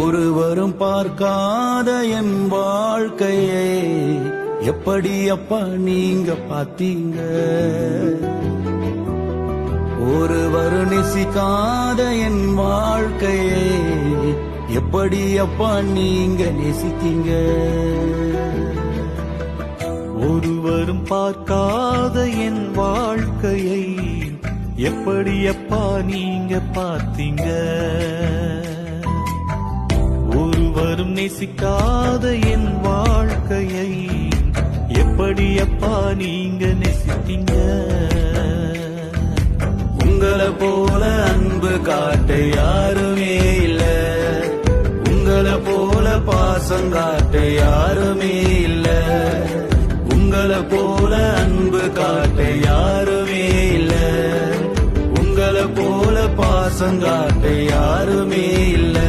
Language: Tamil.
ஒருவரும் பார்க்காத என் வாழ்க்கையை எப்படி அப்பா நீங்க பாத்தீங்க? ஒருவரும் நேசிக்காத என் வாழ்க்கையை எப்படி அப்பா நீங்க நேசித்தீங்க? ஒருவரும் பார்க்காத என் வாழ்க்கையை எப்படி அப்பா நீங்க பார்த்தீங்க? ஒருவரும் நேசிக்காத என் வாழ்க்கையை எப்படி அப்பா நீங்க நேசித்தீங்க? உங்களை போல அன்பு காட்ட யாருமே இல்ல, உங்களை போல பாசம் காட்ட யாருமே இல்ல, உங்களை போல அன்பு காட்ட யாருமே இல்ல, உங்களை போல பாசம் காட்ட யாருமே இல்ல.